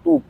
2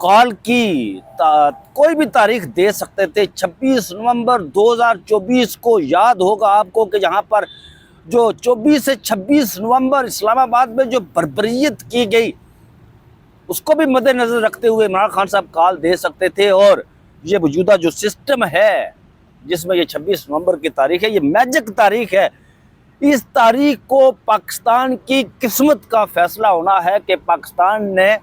کال کی کوئی بھی تاریخ دے سکتے تھے۔ 26 نومبر 2024 کو یاد ہوگا آپ کو کہ جہاں پر جو 24 سے 26 نومبر اسلام آباد میں جو بربریت کی گئی اس کو بھی مد نظر رکھتے ہوئے عمران خان صاحب کال دے سکتے تھے، اور یہ موجودہ جو سسٹم ہے جس میں یہ 26 نومبر کی تاریخ ہے، یہ میجک تاریخ ہے۔ اس تاریخ کو پاکستان کی قسمت کا فیصلہ ہونا ہے کہ پاکستان نے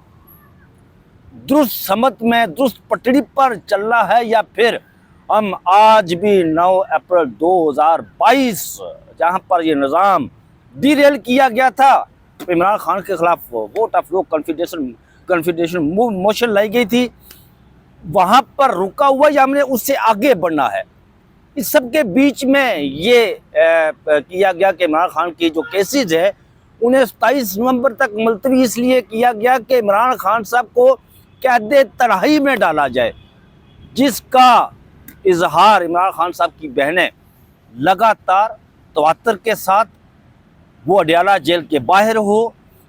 درست سمت میں درست پٹڑی پر چلنا ہے، یا پھر ہم آج بھی 9 اپریل 2022 جہاں پر یہ نظام ڈی ریل کیا گیا تھا، عمران خان کے خلاف vote of no confidence motion لائی گئی تھی، وہاں پر رکا ہوا یا ہم نے اس سے آگے بڑھنا ہے۔ اس سب کے بیچ میں یہ کیا گیا کہ عمران خان کی جو کیسز ہے انہیں 27 نومبر تک ملتوی اس لیے کیا گیا کہ عمران خان صاحب کو قید تنہائی میں ڈالا جائے، جس کا اظہار عمران خان صاحب کی بہنیں لگاتار تواتر کے ساتھ، وہ اڈیالہ جیل کے باہر ہو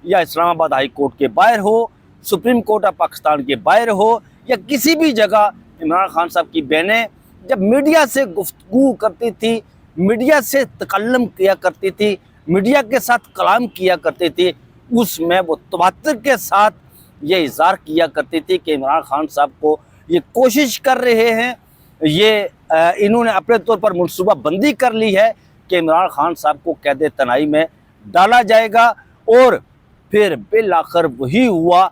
یا اسلام آباد ہائی کورٹ کے باہر ہو، سپریم کورٹ آف پاکستان کے باہر ہو یا کسی بھی جگہ، عمران خان صاحب کی بہنیں جب میڈیا سے گفتگو کرتی تھی، میڈیا سے تکلم کیا کرتی تھی، میڈیا کے ساتھ کلام کیا کرتی تھی، اس میں وہ تواتر کے ساتھ یہ اظہار کیا کرتی تھی کہ عمران خان صاحب کو یہ کوشش کر رہے ہیں، یہ انہوں نے اپنے طور پر منصوبہ بندی کر لی ہے کہ عمران خان صاحب کو قید تنہائی میں ڈالا جائے گا، اور پھر بالآخر وہی ہوا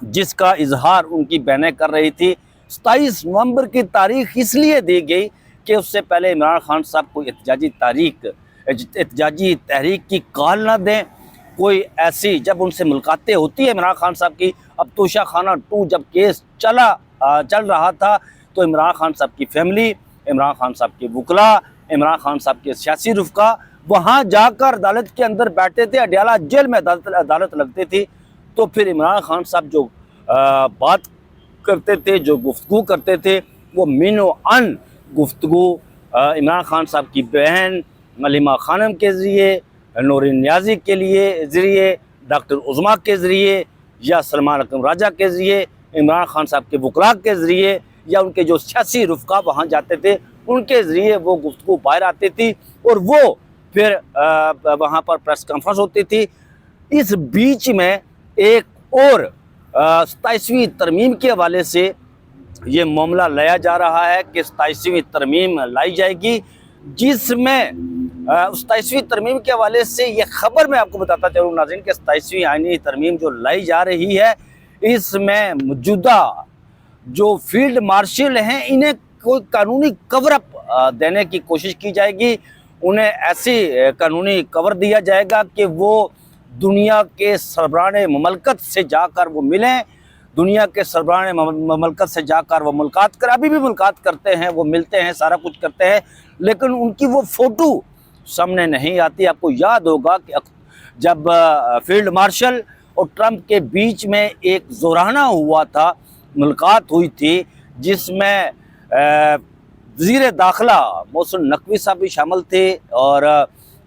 جس کا اظہار ان کی بہنیں کر رہی تھی۔ 27 نومبر کی تاریخ اس لیے دی گئی کہ اس سے پہلے عمران خان صاحب کو احتجاجی تحریک کی کال نہ دیں، کوئی ایسی جب ان سے ملاقاتیں ہوتی ہیں عمران خان صاحب کی، اب توشہ خانہ 2 جب کیس چل رہا تھا تو عمران خان صاحب کی فیملی، عمران خان صاحب کے وکلاء، عمران خان صاحب کے سیاسی رفقا وہاں جا کر عدالت کے اندر بیٹھتے تھے، اڈیالہ جیل میں عدالت لگتی تھی، تو پھر عمران خان صاحب جو بات کرتے تھے، جو گفتگو کرتے تھے، وہ مین و ان گفتگو عمران خان صاحب کی بہن ملیمہ خانم کے ذریعے، نورین نیازی کے ذریعے، ڈاکٹر عظمیٰ کے ذریعے، یا سلمان اکرم راجہ کے ذریعے، عمران خان صاحب کے وکلاء کے ذریعے، یا ان کے جو سیاسی رفقا وہاں جاتے تھے ان کے ذریعے وہ گفتگو باہر آتی تھی، اور وہ پھر وہاں پر پریس کانفرنس ہوتی تھی۔ اس بیچ میں ایک اور 27ویں ترمیم کے حوالے سے یہ معاملہ لایا جا رہا ہے کہ 27ویں ترمیم لائی جائے گی، جس میں 27ویں ترمیم کے حوالے سے یہ خبر میں آپ کو بتاتا چلوں ناظرین کہ 27ویں آئینی ترمیم جو لائی جا رہی ہے، اس میں موجودہ جو فیلڈ مارشل ہیں انہیں کوئی قانونی کور اپ دینے کی کوشش کی جائے گی، انہیں ایسی قانونی کور دیا جائے گا کہ وہ دنیا کے سربراہان مملکت سے جا کر وہ ملیں، دنیا کے سربراہان مملکت سے جا کر وہ ملاقات کریں، ابھی بھی ملاقات کرتے ہیں، وہ ملتے ہیں، سارا کچھ کرتے ہیں، لیکن ان کی وہ فوٹو سامنے نہیں آتی۔ آپ کو یاد ہوگا کہ جب فیلڈ مارشل اور ٹرمپ کے بیچ میں ایک زورانہ ہوا تھا، ملاقات ہوئی تھی، جس میں وزیر داخلہ محسن نقوی صاحب بھی شامل تھے اور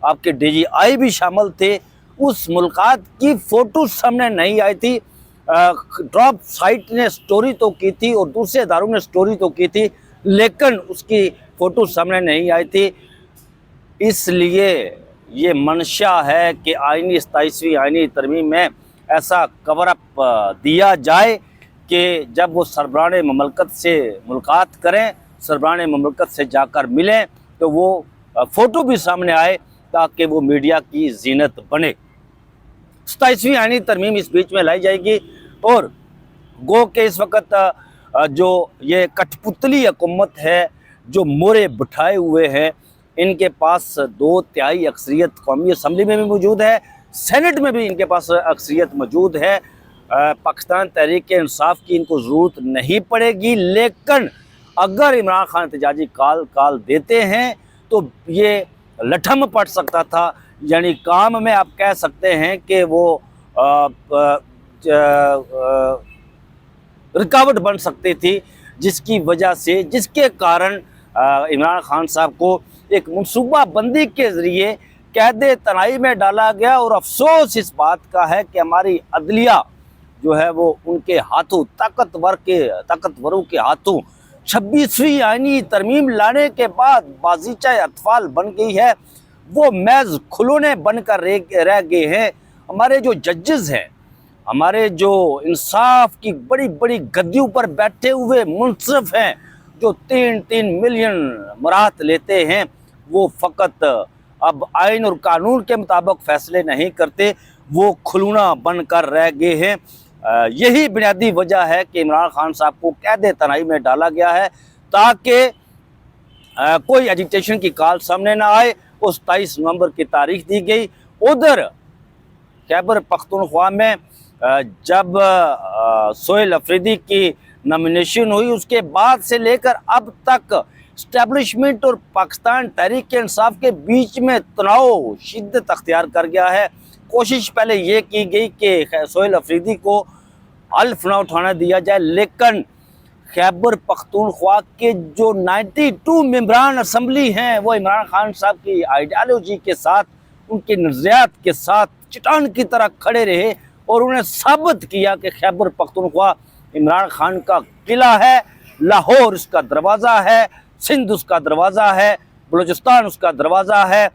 آپ کے ڈی جی آئی بھی شامل تھے، اس ملاقات کی فوٹو سامنے نہیں آئی تھی۔ ڈراپ سائٹ نے سٹوری تو کی تھی اور دوسرے اداروں نے سٹوری تو کی تھی، لیکن اس کی فوٹو سامنے نہیں آئی تھی۔ اس لیے یہ منشا ہے کہ 27ویں آئینی ترمیم میں ایسا کور اپ دیا جائے کہ جب وہ سربراہان مملکت سے ملاقات کریں، سربراہان مملکت سے جا کر ملیں، تو وہ فوٹو بھی سامنے آئے تاکہ وہ میڈیا کی زینت بنے۔ 27ویں آئینی ترمیم اس بیچ میں لائی جائے گی، اور گو کہ اس وقت جو یہ کٹھ پتلی حکومت ہے، جو مورے بٹھائے ہوئے ہیں، ان کے پاس 2/3 اکثریت قومی اسمبلی میں بھی موجود ہے، سینٹ میں بھی ان کے پاس اکثریت موجود ہے۔ پاکستان تحریک انصاف کی ان کو ضرورت نہیں پڑے گی، لیکن اگر عمران خان احتجاجی کال دیتے ہیں تو یہ لٹھم پڑ سکتا تھا، یعنی کام میں آپ کہہ سکتے ہیں کہ وہ رکاوٹ بن سکتی تھی، جس کی وجہ سے، جس کے کارن عمران خان صاحب کو ایک منصوبہ بندی کے ذریعے قید تنہائی میں ڈالا گیا۔ اور افسوس اس بات کا ہے کہ ہماری عدلیہ جو ہے وہ ان کے ہاتھوں طاقتوروں کے ہاتھوں 26ویں آئینی ترمیم لانے کے بعد بازیچہ اطفال بن گئی ہے، وہ محض کھلونے بن کر رہ گئے ہیں۔ ہمارے جو ججز ہیں، ہمارے جو انصاف کی بڑی بڑی گدیوں پر بیٹھے ہوئے منصف ہیں، جو 3 ملین مراحت لیتے ہیں، وہ فقط اب آئین اور قانون کے مطابق فیصلے نہیں کرتے، وہ کھلونا بن کر رہ گئے ہیں۔ یہی بنیادی وجہ ہے کہ عمران خان صاحب کو قید تنہائی میں ڈالا گیا ہے، تاکہ کوئی ایجیٹیشن کی کال سامنے نہ آئے۔ اس 23 نومبر کی تاریخ دی گئی۔ ادھر خیبر پختونخوا میں جب سہیل افریدی کی نامینیشن ہوئی، اس کے بعد سے لے کر اب تک اسٹیبلشمنٹ اور پاکستان تحریک انصاف کے بیچ میں تناؤ شدت اختیار کر گیا ہے۔ کوشش پہلے یہ کی گئی کہ سہیل افریدی کو حلف نہ اٹھانا دیا جائے، لیکن خیبر پختونخوا کے جو 92 ممبران اسمبلی ہیں، وہ عمران خان صاحب کی آئیڈیالوجی کے ساتھ، ان کے نظریات کے ساتھ چٹان کی طرح کھڑے رہے اور انہیں ثابت کیا کہ خیبر پختونخوا عمران خان کا قلعہ ہے، لاہور اس کا دروازہ ہے، سندھ اس کا دروازہ ہے، بلوچستان اس کا دروازہ ہے،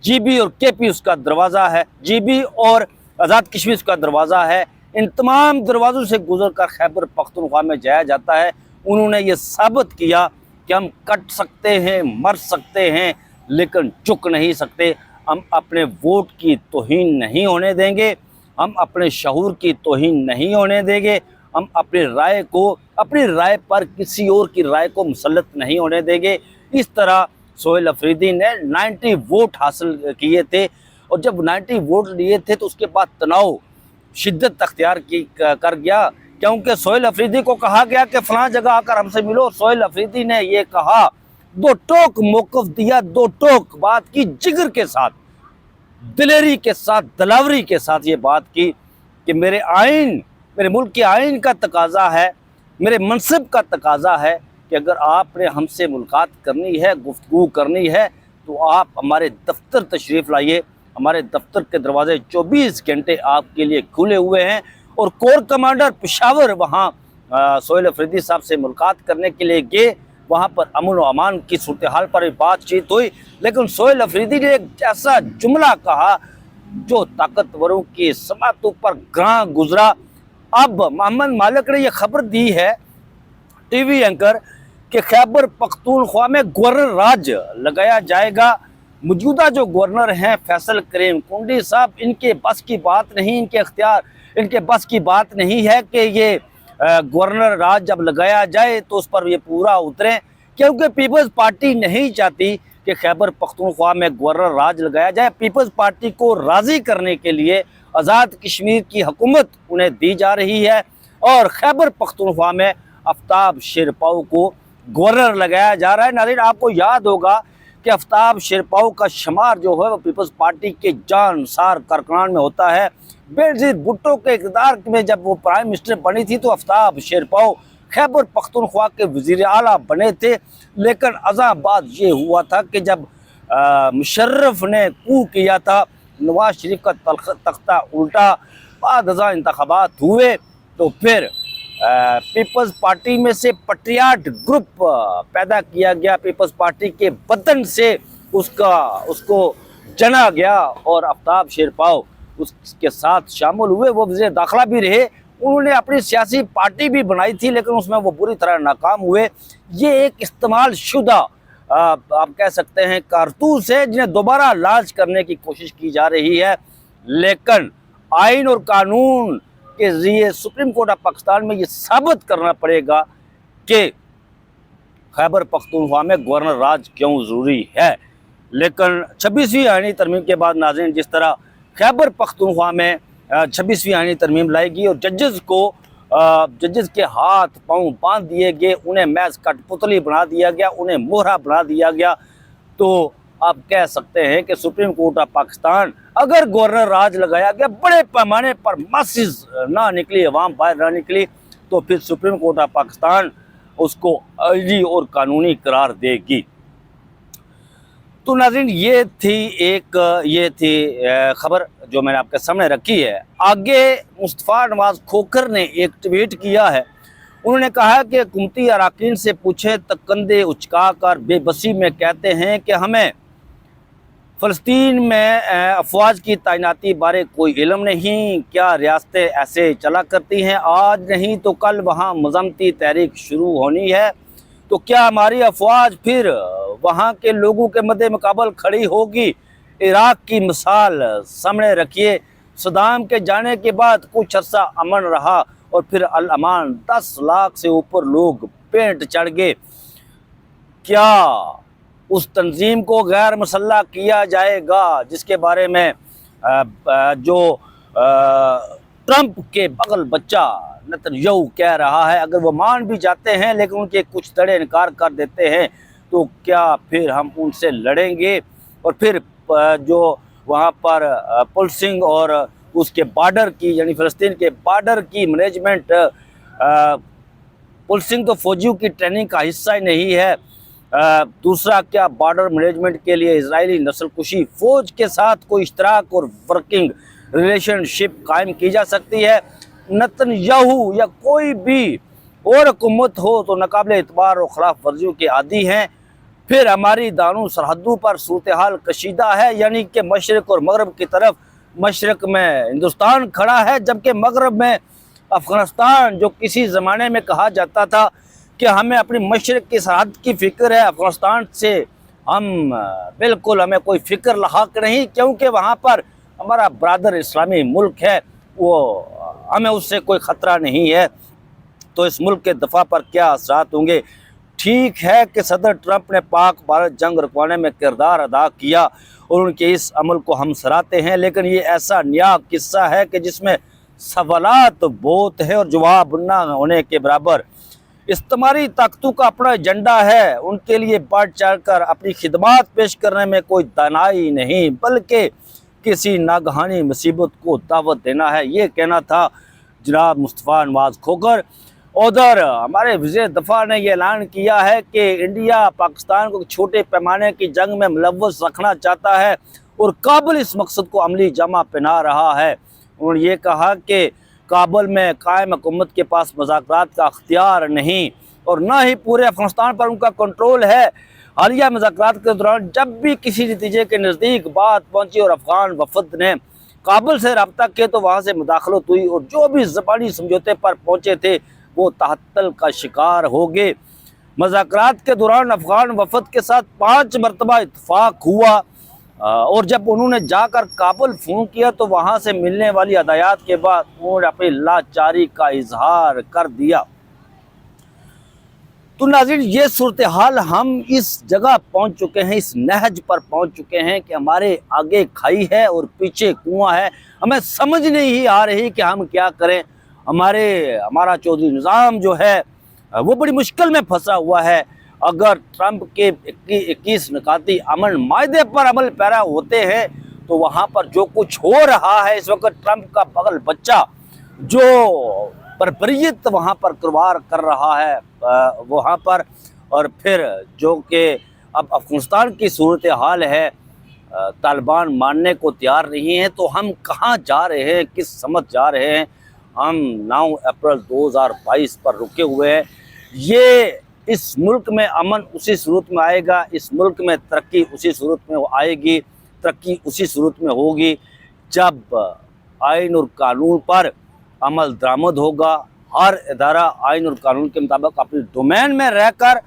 جی بی اور کے پی اس کا دروازہ ہے، جی بی اور آزاد کشمیر اس کا دروازہ ہے۔ ان تمام دروازوں سے گزر کر خیبر پختونخوا میں جایا جاتا ہے۔ انہوں نے یہ ثابت کیا کہ ہم کٹ سکتے ہیں، مر سکتے ہیں، لیکن چک نہیں سکتے۔ ہم اپنے ووٹ کی توہین نہیں ہونے دیں گے، ہم اپنے شعور کی توہین نہیں ہونے دیں گے، ہم اپنی رائے پر کسی اور کی رائے کو مسلط نہیں ہونے دیں گے۔ اس طرح سہیل افریدی نے 90 ووٹ حاصل کیے تھے، اور جب 90 ووٹ لیے تھے تو اس کے بعد تناؤ شدت اختیار کر گیا، کیونکہ سہیل افریدی کو کہا گیا کہ فلاں جگہ آ کر ہم سے ملو۔ سہیل افریدی نے یہ کہا، دو ٹوک موقف دیا، دو ٹوک بات کی، جگر کے ساتھ، دلیری کے ساتھ، دلاوری کے ساتھ یہ بات کی کہ میرے ملک کے آئین کا تقاضا ہے، میرے منصب کا تقاضا ہے کہ اگر آپ نے ہم سے ملاقات کرنی ہے، گفتگو کرنی ہے، تو آپ ہمارے دفتر تشریف لائیے۔ ہمارے دفتر کے دروازے 24 گھنٹے آپ کے لیے کھلے ہوئے ہیں۔ اور کور کمانڈر پشاور وہاں سہیل افریدی صاحب سے ملاقات کرنے کے لیے گئے، وہاں پر امن و امان کی صورتحال پر بات چیت ہوئی، لیکن سہیل افریدی نے ایک ایسا جملہ کہا جو طاقتوروں کی سماعتوں پر گراں گزرا۔ اب محمد مالک نے یہ خبر دی ہے، ٹی وی اینکر، کہ خیبر پختونخوا میں گورنر راج لگایا جائے گا۔ موجودہ جو گورنر ہیں فیصل کریم کنڈی صاحب، ان کے بس کی بات نہیں، ان کے بس کی بات نہیں ہے کہ یہ گورنر راج جب لگایا جائے تو اس پر یہ پورا اتریں، کیونکہ پیپلز پارٹی نہیں چاہتی کہ خیبر پختونخوا میں گورنر راج لگایا جائے۔ پیپلز پارٹی کو راضی کرنے کے لیے آزاد کشمیر کی حکومت انہیں دی جا رہی ہے، اور خیبر پختونخوا میں آفتاب شیرپاؤ کو گورنر لگایا جا رہا ہے۔ ناظرین، آپ کو یاد ہوگا کہ آفتاب شیرپاؤ کا شمار جو ہے وہ پیپلز پارٹی کے جان سار کارکنان میں ہوتا ہے۔ بینظیر بھٹو کے اقتدار میں جب وہ پرائم منسٹر بنی تھی تو آفتاب شیرپاؤ خیبر پختونخوا کے وزیر اعلیٰ بنے تھے، لیکن ازاں بعد یہ ہوا تھا کہ جب مشرف نے کو کیا تھا، نواز شریف کا تختہ الٹا، بعد ازاں انتخابات ہوئے تو پھر پیپلز پارٹی میں سے پٹریاٹ گروپ پیدا کیا گیا، پیپلز پارٹی کے وطن سے اس کو جنا گیا، اور آفتاب شیرپاؤ اس کے ساتھ شامل ہوئے۔ وہ وزیر داخلہ بھی رہے، انہوں نے اپنی سیاسی پارٹی بھی بنائی تھی، لیکن اس میں وہ بری طرح ناکام ہوئے۔ یہ ایک استعمال شدہ آپ کہہ سکتے ہیں کارتوس ہے، جنہیں دوبارہ لانچ کرنے کی کوشش کی جا رہی ہے، لیکن آئین اور قانون کے ذریعے سپریم کورٹ آف پاکستان میں یہ ثابت کرنا پڑے گا کہ خیبر پختونخوا میں گورنر راج کیوں ضروری ہے۔ لیکن 26ویں آئینی ترمیم کے بعد ناظرین، جس طرح خیبر پختونخوا میں 26ویں آئینی ترمیم لائی گئی اور ججز کے ہاتھ پاؤں باندھ دیے گئے، انہیں محض کٹ پتلی بنا دیا گیا، انہیں مہرہ بنا دیا گیا، تو آپ کہہ سکتے ہیں کہ سپریم کورٹ آف پاکستان اگر گورنر راج لگایا گیا، بڑے پیمانے پر مسز نہ نکلی، عوام باہر نہ نکلی، تو پھر سپریم کورٹ آف پاکستان اس کو آئینی اور قانونی قرار دے گی۔ تو ناظرین یہ تھی خبر جو میں نے آپ کے سامنے رکھی ہے۔ آگے مصطفیٰ نواز کھوکھر نے ایک ٹویٹ کیا ہے۔ انہوں نے کہا کہ حکومتی اراکین سے پوچھیں تو کندھے اچکا کر بے بسی میں کہتے ہیں کہ ہمیں فلسطین میں افواج کی تعیناتی بارے کوئی علم نہیں، کیا ریاستیں ایسے چلا کرتی ہیں؟ آج نہیں تو کل وہاں مزاحمتی تحریک شروع ہونی ہے، تو کیا ہماری افواج پھر وہاں کے لوگوں کے مد مقابل کھڑی ہوگی؟ عراق کی مثال سامنے رکھیے، صدام کے جانے کے بعد کچھ عرصہ امن رہا اور پھر الامان 10 لاکھ سے اوپر لوگ پینٹ چڑھ گئے۔ کیا اس تنظیم کو غیر مسلح کیا جائے گا جس کے بارے میں جو ٹرمپ کے بغل بچہ نتن یاہو کہہ رہا ہے؟ اگر وہ مان بھی جاتے ہیں لیکن ان کے کچھ دڑے انکار کر دیتے ہیں، تو کیا پھر ہم ان سے لڑیں گے؟ اور پھر جو وہاں پر پولسنگ اور اس کے بارڈر کی یعنی فلسطین کے بارڈر کی مینجمنٹ، پولسنگ تو فوجیوں کی ٹریننگ کا حصہ ہی نہیں ہے۔ دوسرا، کیا بارڈر مینجمنٹ کے لیے اسرائیلی نسل کشی فوج کے ساتھ کوئی اشتراک اور ورکنگ ریلیشن شپ قائم کی جا سکتی ہے؟ نتن یاہو یا کوئی بھی اور حکومت ہو تو ناقابل اعتبار اور خلاف ورزیوں کے عادی ہیں۔ پھر ہماری دانوں سرحدوں پر صورتحال کشیدہ ہے، یعنی کہ مشرق اور مغرب کی طرف مشرق میں ہندوستان کھڑا ہے جبکہ مغرب میں افغانستان، جو کسی زمانے میں کہا جاتا تھا کہ ہمیں اپنی مشرق کی سرحد کی فکر ہے، افغانستان سے ہمیں کوئی فکر لاحق نہیں، کیونکہ وہاں پر ہمارا برادر اسلامی ملک ہے، ہمیں اس سے کوئی خطرہ نہیں ہے۔ تو اس ملک کے دفاع پر کیا اثرات ہوں گے؟ ٹھیک ہے کہ صدر ٹرمپ نے پاک بھارت جنگ رکوانے میں کردار ادا کیا اور ان کے اس عمل کو ہم سراہتے ہیں، لیکن یہ ایسا نیا قصہ ہے کہ جس میں سوالات بہت ہے اور جواب نہ ہونے کے برابر۔ استعماری طاقتوں کا اپنا ایجنڈا ہے، ان کے لیے بڑھ چڑھ کر اپنی خدمات پیش کرنے میں کوئی دانائی نہیں، بلکہ کسی ناگہانی مصیبت کو دعوت دینا ہے۔ یہ کہنا تھا جناب مصطفیٰ نواز کھوکھر۔ ادھر ہمارے وزیر دفاع نے یہ اعلان کیا ہے کہ انڈیا پاکستان کو چھوٹے پیمانے کی جنگ میں ملوث رکھنا چاہتا ہے اور کابل اس مقصد کو عملی جامہ پہنا رہا ہے۔ انہوں نے یہ کہا کہ کابل میں قائم حکومت کے پاس مذاکرات کا اختیار نہیں اور نہ ہی پورے افغانستان پر ان کا کنٹرول ہے۔ حالیہ مذاکرات کے دوران جب بھی کسی نتیجے کے نزدیک بات پہنچی اور افغان وفد نے کابل سے رابطہ کیا تو وہاں سے مداخلت ہوئی اور جو بھی زبانی سمجھوتے پر پہنچے تھے وہ تعطل کا شکار ہو گئے۔ مذاکرات کے دوران افغان وفد کے ساتھ 5 مرتبہ اتفاق ہوا اور جب انہوں نے جا کر کابل فون کیا تو وہاں سے ملنے والی ہدایات کے بعد انہوں نے اپنی لاچاری کا اظہار کر دیا۔ تو ناظرین، یہ صورتحال ہم اس جگہ پہنچ چکے ہیں، اس نہج پر پہنچ چکے ہیں کہ ہمارے آگے کھائی ہے اور پیچھے کنواں ہے، ہمیں سمجھ نہیں آ رہی کہ ہم کیا کریں۔ ہمارا چودھری نظام جو ہے وہ بڑی مشکل میں پھنسا ہوا ہے۔ اگر ٹرمپ کے 21 نکاتی امن معاہدے پر عمل پیرا ہوتے ہیں تو وہاں پر جو کچھ ہو رہا ہے اس وقت، ٹرمپ کا بغل بچہ جو بربریت وہاں پر کروار کر رہا ہے وہاں پر، اور پھر جو کہ اب افغانستان کی صورتحال ہے، طالبان ماننے کو تیار نہیں ہیں، تو ہم کہاں جا رہے ہیں، کس سمت جا رہے ہیں؟ ہم 9 اپریل 2022 پر رکے ہوئے ہیں۔ یہ اس ملک میں امن اسی صورت میں آئے گا، اس ملک میں ترقی اسی صورت میں آئے گی، ترقی اسی صورت میں ہوگی جب آئین اور قانون پر عمل درآمد ہوگا۔ ہر ادارہ آئین اور قانون کے مطابق اپنی ڈومین میں رہ کر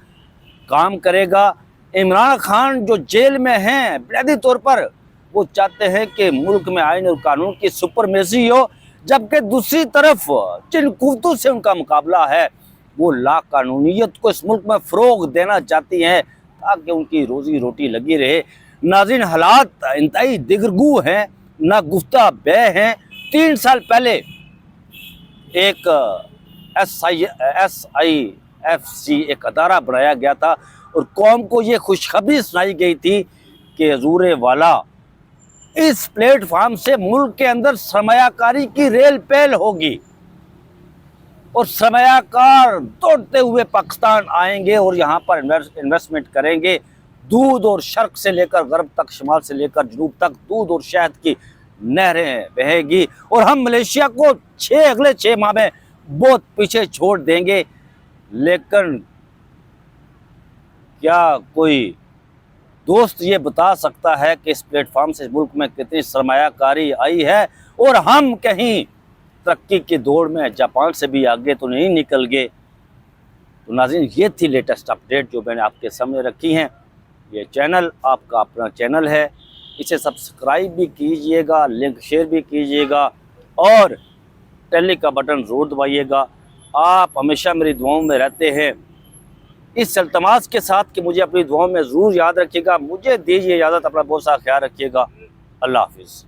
کام کرے گا۔ عمران خان جو جیل میں ہیں، بنیادی طور پر وہ چاہتے ہیں کہ ملک میں آئین اور قانون کی سپرمیسی ہو، جبکہ دوسری طرف جن قوتوں سے ان کا مقابلہ ہے وہ لا قانونیت کو اس ملک میں فروغ دینا چاہتی ہیں تاکہ ان کی روزی روٹی لگی رہے۔ ناظرین، حالات انتہائی دگرگو ہیں، نہ گفتہ بے ہیں۔ 3 سال پہلے ایک SIFC ایک ادارہ بنایا گیا تھا اور قوم کو یہ خوشخبری سنائی گئی تھی کہ حضور والا اس پلیٹ فارم سے ملک کے اندر سرمایہ کاری کی ریل پیل ہوگی اور سرمایہ کار دوڑتے ہوئے پاکستان آئیں گے اور یہاں پر انویسٹمنٹ کریں گے۔ دودھ اور شرق سے لے کر غرب تک، شمال سے لے کر جنوب تک دودھ اور شہد کی نہریں بہے گی، اور ہم ملیشیا کو اگلے 6 ماہ میں بہت پیچھے چھوڑ دیں گے۔ لیکن کیا کوئی دوست یہ بتا سکتا ہے کہ اس پلیٹ فارم سے ملک میں کتنی سرمایہ کاری آئی ہے، اور ہم کہیں ترقی کی دوڑ میں جاپان سے بھی آگے تو نہیں نکل گئے؟ تو ناظرین، یہ تھی لیٹسٹ اپڈیٹ جو میں نے آپ کے سامنے رکھی ہیں۔ یہ چینل آپ کا اپنا چینل ہے، اسے سبسکرائب بھی کیجئے گا، لنک شیئر بھی کیجئے گا، اور ٹیلی کا بٹن ضرور دبائیے گا۔ آپ ہمیشہ میری دعاؤں میں رہتے ہیں، اس التماس کے ساتھ کہ مجھے اپنی دعاؤں میں ضرور یاد رکھیے گا۔ مجھے دیجیے اجازت، اپنا بہت سا خیال رکھیے گا۔ اللہ حافظ۔